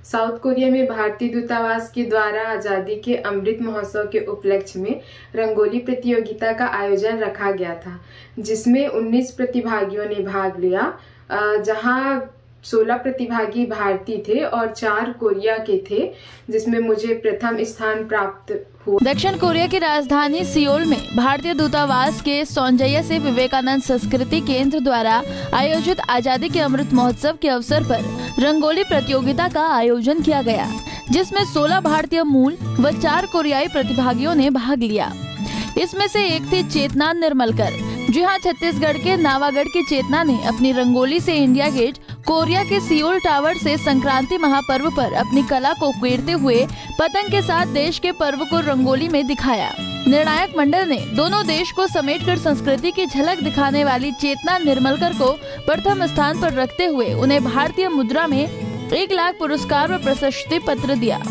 South Korea में भारतीय दूतावास के द्वारा आज़ादी के अमृत महोत्सव के उपलक्ष्य में रंगोली प्रतियोगिता का आयोजन रखा गया था, जिसमें 19 प्रतिभागियों ने भाग लिया, जहां 16 प्रतिभागी भारतीय थे और 4 कोरिया के थे, जिसमें मुझे प्रथम स्थान प्राप्त हुआ। दक्षिण कोरिया की राजधानी सियोल में भारतीय दूतावास के सौंजर्य से विवेकानंद संस्कृति केंद्र द्वारा आयोजित आजादी के अमृत महोत्सव के अवसर पर रंगोली प्रतियोगिता का आयोजन किया गया, जिसमें 16 भारतीय मूल व 4 कोरियाई प्रतिभागियों ने भाग लिया। इसमें से एक थी चेतना निर्मलकर। जी हाँ, छत्तीसगढ़ के नावागढ़ की चेतना ने अपनी रंगोली से इंडिया गेट, कोरिया के सियोल टावर से संक्रांति महापर्व पर अपनी कला को उकेरते हुए पतंग के साथ देश के पर्व को रंगोली में दिखाया। निर्णायक मंडल ने दोनों देश को समेटकर संस्कृति की झलक दिखाने वाली चेतना निर्मलकर को प्रथम स्थान पर रखते हुए उन्हें भारतीय मुद्रा में 1 लाख पुरस्कार व प्रशस्ति पत्र दिया।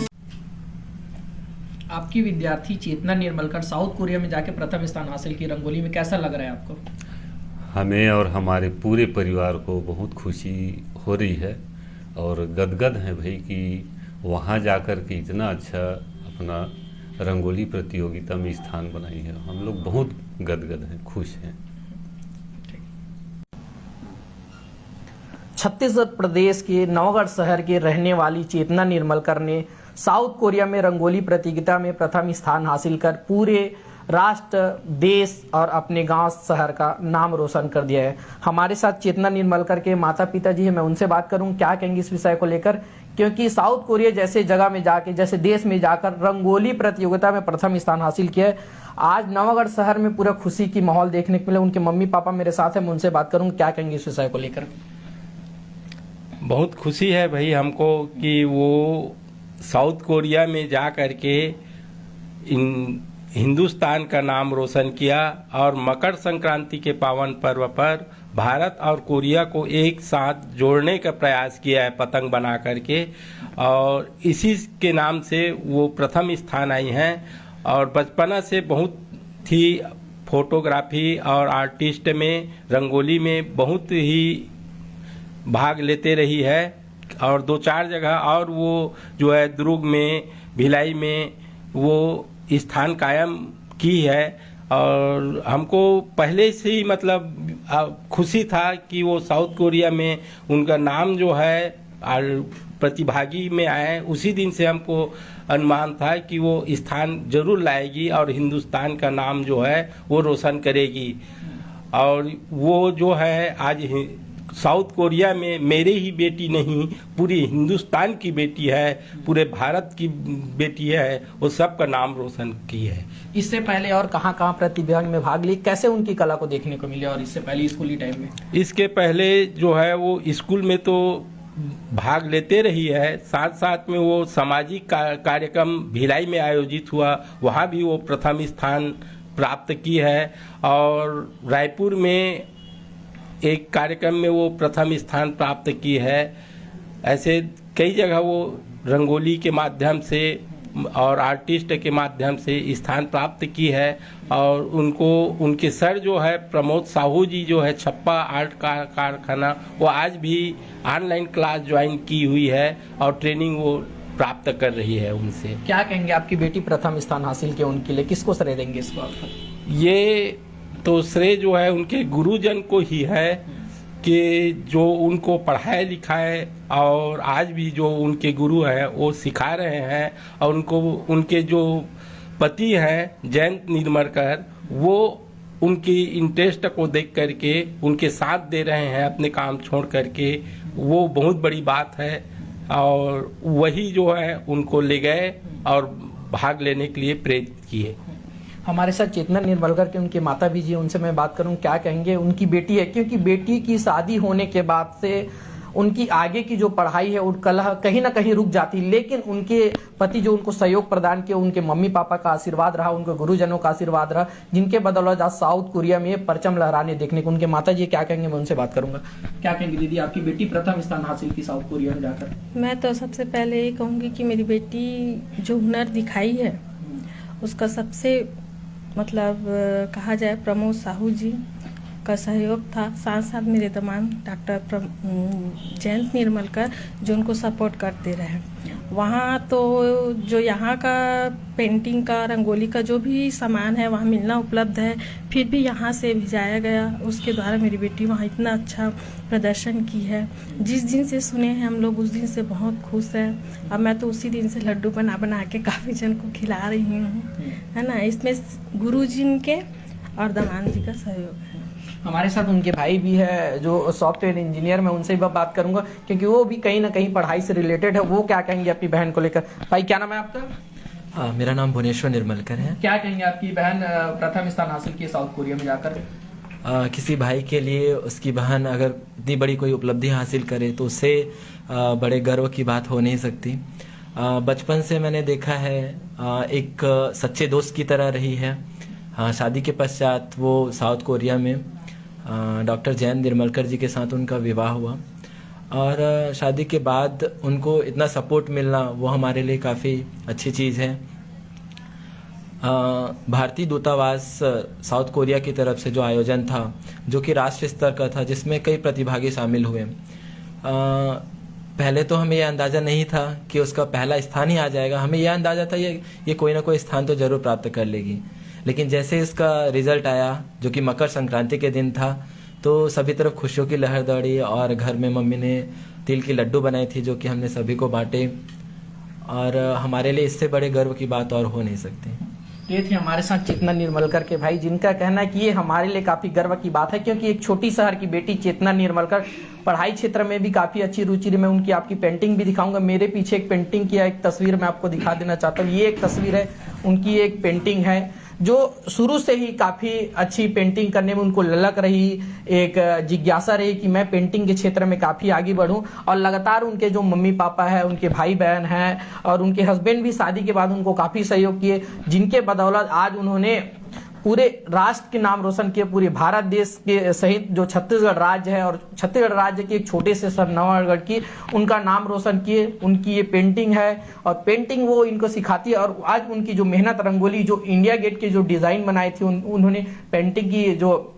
आपकी विद्यार्थी चेतना निर्मलकर साउथ कोरिया में जाके प्रथम स्थान हासिल की रंगोली में, कैसा लग रहा है आपको? हमें और हमारे पूरे परिवार को बहुत खुशी हो रही है और गदगद हैं भाई कि वहाँ जाकर के इतना अच्छा अपना रंगोली प्रतियोगिता में स्थान बनाई है। हम लोग बहुत गदगद हैं, खुश हैं। छत्तीसगढ़ प्रदेश के नवगढ़ शहर के रहने वाली चेतना निर्मलकर ने साउथ कोरिया में रंगोली प्रतियोगिता में प्रथम स्थान हासिल कर पूरे राष्ट्र, देश और अपने गांव शहर का नाम रोशन कर दिया है। हमारे साथ चेतना निर्मलकर के माता पिता जी हैं, मैं उनसे बात करूं क्या कहेंगे इस विषय को लेकर, क्योंकि साउथ कोरिया जैसे जगह में जाके, जैसे देश में जाकर रंगोली प्रतियोगिता में प्रथम स्थान हासिल किया है। आज नवागढ़ शहर में पूरा खुशी की माहौल देखने को मिला। उनके मम्मी पापा मेरे साथ हैं, मैं उनसे बात करूँ क्या कहेंगे इस विषय को लेकर। बहुत खुशी है भाई हमको कि वो साउथ कोरिया में जा करके हिंदुस्तान का नाम रोशन किया और मकर संक्रांति के पावन पर्व पर भारत और कोरिया को एक साथ जोड़ने का प्रयास किया है पतंग बना करके, और इसी के नाम से वो प्रथम स्थान आई हैं। और बचपना से बहुत थी फोटोग्राफी और आर्टिस्ट में, रंगोली में बहुत ही भाग लेते रही है और 2-4 जगह और वो जो है दुर्ग में, भिलाई में वो स्थान कायम की है। और हमको पहले से ही मतलब खुशी था कि वो साउथ कोरिया में उनका नाम जो है प्रतिभागी में आए। उसी दिन से हमको अनुमान था कि वो स्थान जरूर लाएगी और हिंदुस्तान का नाम जो है वो रोशन करेगी। और वो जो है आज साउथ कोरिया में मेरे ही बेटी नहीं, पूरी हिंदुस्तान की बेटी है, पूरे भारत की बेटी है, वो सबका नाम रोशन की है। इससे पहले और कहाँ प्रतियोगिता में भाग ली, कैसे उनकी कला को देखने को मिले? और इससे पहले स्कूली टाइम में? इसके पहले जो है वो स्कूल में तो भाग लेते रही है, साथ साथ में वो सामाजिक कार्यक्रम भिलाई में आयोजित हुआ, वहाँ भी वो प्रथम स्थान प्राप्त की है। और रायपुर में एक कार्यक्रम में वो प्रथम स्थान प्राप्त की है। ऐसे कई जगह वो रंगोली के माध्यम से और आर्टिस्ट के माध्यम से स्थान प्राप्त की है। और उनको उनके सर जो है प्रमोद साहू जी जो है छप्पा आर्ट का कारखाना, वो आज भी ऑनलाइन क्लास ज्वाइन की हुई है और ट्रेनिंग वो प्राप्त कर रही है उनसे। क्या कहेंगे आपकी बेटी प्रथम स्थान हासिल किया, उनके लिए किसको श्रेय देंगे इसको आप? ये तो श्रेय जो है उनके गुरुजन को ही है कि जो उनको पढ़ाए लिखाए और आज भी जो उनके गुरु हैं वो सिखा रहे हैं। और उनको उनके जो पति हैं जयंत निर्मलकर, वो उनकी इंटरेस्ट को देख करके उनके साथ दे रहे हैं अपने काम छोड़ करके, वो बहुत बड़ी बात है। और वही जो है उनको ले गए और भाग लेने के लिए प्रेरित किए। हमारे साथ चेतना निर्मलकर के उनके माता भी जी, उनसे मैं बात करूं क्या कहेंगे। उनकी बेटी है, क्योंकि बेटी की शादी होने के बाद से उनकी आगे की जो पढ़ाई है उन कला कहीं ना कहीं रुक जाती, लेकिन उनके पति जो उनको सहयोग प्रदान किया, उनके मम्मी पापा का आशीर्वाद रहा, उनके गुरुजनों का आशीर्वाद रहा, जिनके बदौलत आज साउथ कोरिया में परचम लहराने देखने को। उनके माता जी क्या कहेंगे, मैं उनसे बात करूंगा। क्या कहेंगे दीदी, आपकी बेटी प्रथम स्थान हासिल की साउथ कोरिया में जाकर? मैं तो सबसे पहले ये कहूँगी कि मेरी बेटी जो हुनर दिखाई है उसका सबसे मतलब कहा जाए प्रमोद साहू जी का सहयोग था, साथ साथ मेरे दामाद डॉक्टर जयंत निर्मलकर जो उनको सपोर्ट करते रहे। वहाँ तो जो यहाँ का पेंटिंग का, रंगोली का जो भी सामान है वहाँ मिलना उपलब्ध है, फिर भी यहाँ से भिजाया गया। उसके द्वारा मेरी बेटी वहाँ इतना अच्छा प्रदर्शन की है। जिस दिन से सुने हैं हम लोग उस दिन से बहुत खुश हैं। अब मैं तो उसी दिन से लड्डू बना बना के काफ़ी जन को खिला रही हूँ, है ना। इसमें गुरुजी के और दामाद जी का सहयोग है। हमारे साथ उनके भाई भी है जो सॉफ्टवेयर इंजीनियर, मैं उनसे भी बात करूंगा क्योंकि वो भी कहीं ना कहीं पढ़ाई से रिलेटेड है। वो क्या कहेंगे अपनी बहन को लेकर। भाई क्या नाम है आपका? हाँ, मेरा नाम भुवनेश्वर निर्मलकर है। क्या कहेंगे आपकी बहन प्रथम स्थान हासिल की साउथ कोरिया में जाकर? किसी भाई के लिए उसकी बहन अगर इतनी बड़ी कोई उपलब्धि हासिल करे तो उससे बड़े गर्व की बात हो नहीं सकती। बचपन से मैंने देखा है एक सच्चे दोस्त की तरह रही है। शादी के पश्चात वो साउथ कोरिया में डॉक्टर जयंत निर्मलकर जी के साथ उनका विवाह हुआ और शादी के बाद उनको इतना सपोर्ट मिलना वो हमारे लिए काफ़ी अच्छी चीज़ है। भारतीय दूतावास साउथ कोरिया की तरफ से जो आयोजन था जो कि राष्ट्रीय स्तर का था, जिसमें कई प्रतिभागी शामिल हुए। पहले तो हमें यह अंदाज़ा नहीं था कि उसका पहला स्थान ही आ जाएगा। हमें यह अंदाज़ा था ये कोई ना कोई स्थान तो ज़रूर प्राप्त कर लेगी। लेकिन जैसे इसका रिजल्ट आया जो कि मकर संक्रांति के दिन था, तो सभी तरफ खुशियों की लहर दौड़ी और घर में मम्मी ने तिल की लड्डू बनाई थी जो कि हमने सभी को बांटे। और हमारे लिए इससे बड़े गर्व की बात और हो नहीं सकती। ये थे हमारे साथ चेतना निर्मलकर के भाई, जिनका कहना है कि ये हमारे लिए काफी गर्व की बात है क्योंकि एक छोटी शहर की बेटी चेतना निर्मलकर पढ़ाई क्षेत्र में भी काफी अच्छी रुचि। मैं उनकी आपकी पेंटिंग भी दिखाऊंगा। मेरे पीछे एक पेंटिंग की एक तस्वीर मैं आपको दिखा देना चाहता हूँ। ये एक तस्वीर है, उनकी एक पेंटिंग है जो शुरू से ही काफी अच्छी पेंटिंग करने में उनको ललक रही, एक जिज्ञासा रही कि मैं पेंटिंग के क्षेत्र में काफी आगे बढ़ूं। और लगातार उनके जो मम्मी पापा है, उनके भाई बहन हैं और उनके हस्बैंड भी शादी के बाद उनको काफी सहयोग किए, जिनके बदौलत आज उन्होंने पूरे राष्ट्र के नाम रोशन किए। पूरे भारत देश के सहित जो छत्तीसगढ़ राज्य है और छत्तीसगढ़ राज्य के एक छोटे से शहर नवागढ़ की उनका नाम रोशन किए। उनकी ये पेंटिंग है और पेंटिंग वो इनको सिखाती है। और आज उनकी जो मेहनत, रंगोली जो इंडिया गेट की जो डिजाइन बनाई थी, उन्होंने पेंटिंग की जो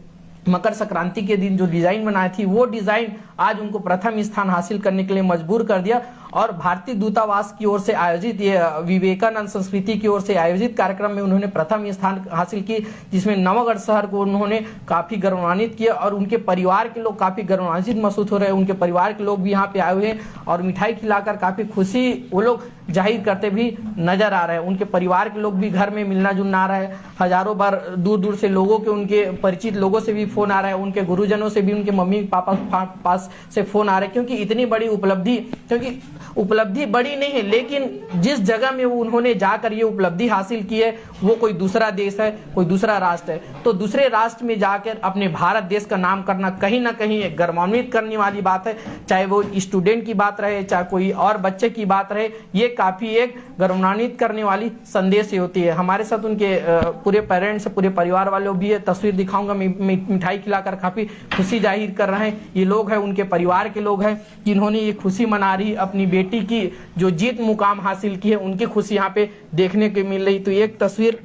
मकर संक्रांति के दिन जो डिजाइन बनाई थी, वो डिजाइन आज उनको प्रथम स्थान हासिल करने के लिए मजबूर कर दिया। और भारतीय दूतावास की ओर से आयोजित ये विवेकानंद संस्कृति की ओर से आयोजित कार्यक्रम में उन्होंने प्रथम स्थान हासिल की, जिसमें नवागढ़ शहर को उन्होंने काफी गौरवान्वित किया। और उनके परिवार के लोग काफी गौरवान्वित महसूस हो रहे हैं। उनके परिवार के लोग भी यहाँ पे आए हुए हैं और मिठाई खिलाकर काफी खुशी वो लोग जाहिर करते भी नजर आ रहे हैं। उनके परिवार के लोग भी घर में मिलना जुलना आ रहा है। हजारों बार दूर दूर से लोगों के, उनके परिचित लोगों से भी फोन आ रहा है, उनके गुरुजनों से भी, उनके मम्मी पापा पास से फोन आ रहे हैं। क्योंकि इतनी बड़ी उपलब्धि, क्योंकि उपलब्धि बड़ी नहीं है, लेकिन जिस जगह में वो उन्होंने जाकर ये उपलब्धि हासिल की है वो कोई दूसरा देश है, कोई दूसरा राष्ट्र है। तो दूसरे राष्ट्र में जाकर अपने भारत देश का नाम करना कहीं ना कहीं एक गर्वान्वित करने वाली बात है। चाहे वो स्टूडेंट की बात रहे, चाहे कोई और बच्चे की बात रहे, ये काफी एक गर्वान्वित करने वाली संदेश होती है। हमारे साथ उनके पूरे पेरेंट्स, पूरे परिवार वाले भी है। तस्वीर दिखाऊंगा। मिठाई खिलाकर काफी खुशी जाहिर कर रहे हैं। ये लोग हैं, उनके परिवार के लोग हैं जिन्होंने ये खुशी मना रही अपनी बेटी की जो जीत मुकाम हासिल की है, उनकी खुशी यहाँ पे देखने को मिल रही। तो एक तस्वीर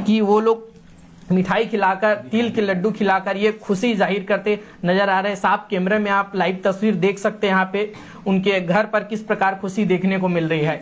की वो लोग मिठाई खिलाकर, तिल के लड्डू खिलाकर ये खुशी जाहिर करते नजर आ रहे हैं। साफ कैमरे में आप लाइव तस्वीर देख सकते हैं यहाँ पे उनके घर पर किस प्रकार खुशी देखने को मिल रही है।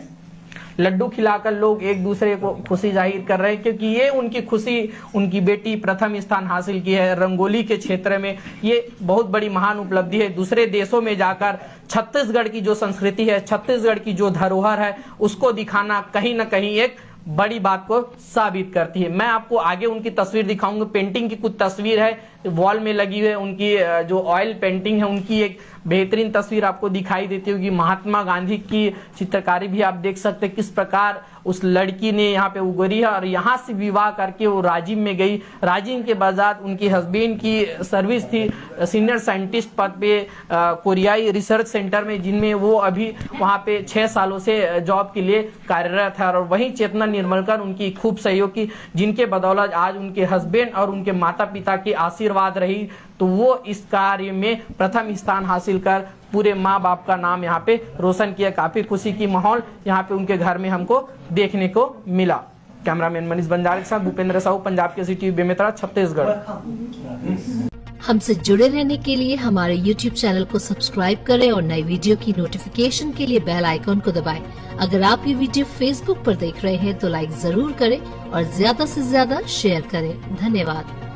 लड्डू खिलाकर लोग एक दूसरे को खुशी जाहिर कर रहे हैं क्योंकि ये उनकी खुशी, उनकी बेटी प्रथम स्थान हासिल की है रंगोली के क्षेत्र में। ये बहुत बड़ी महान उपलब्धि है। दूसरे देशों में जाकर छत्तीसगढ़ की जो संस्कृति है, छत्तीसगढ़ की जो धरोहर है, उसको दिखाना कहीं ना कहीं एक बड़ी बात को साबित करती है। मैं आपको आगे उनकी तस्वीर दिखाऊंगा। पेंटिंग की कुछ तस्वीर है वॉल में लगी हुई है। उनकी जो ऑयल पेंटिंग है, उनकी एक बेहतरीन तस्वीर आपको दिखाई देती होगी। महात्मा गांधी की चित्रकारी भी आप देख सकते हैं, किस प्रकार उस लड़की ने यहाँ पे उगरी है और यहाँ से विवाह करके वो राजिम में गई। राजिम के बाद उनकी हस्बैंड की सर्विस थी सीनियर साइंटिस्ट पद पे कोरियाई रिसर्च सेंटर में, जिनमें वो अभी वहाँ पे 6 सालों से जॉब के लिए कार्यरत है। और वहीं चेतना निर्मलकर उनकी खूब सहयोग की, जिनके बदौलत आज उनके हस्बैंड और उनके माता पिता की आशीर्वाद रही, तो वो इस कार्य में प्रथम स्थान हासिल कर पूरे माँ बाप का नाम यहाँ पे रोशन किया। काफी खुशी की माहौल यहाँ पे उनके घर में हमको देखने को मिला। कैमरामैन मनीष बंजारे के साथ भूपेंद्र साहू, पंजाब के सिटी बेमेतरा, छत्तीसगढ़। हमसे जुड़े रहने के लिए हमारे YouTube चैनल को सब्सक्राइब करें और नई वीडियो की नोटिफिकेशन के लिए बेल आइकॉन को दबाएं। अगर आप ये वीडियो Facebook पर देख रहे हैं तो लाइक जरूर करें और ज्यादा से ज्यादा शेयर करें। धन्यवाद।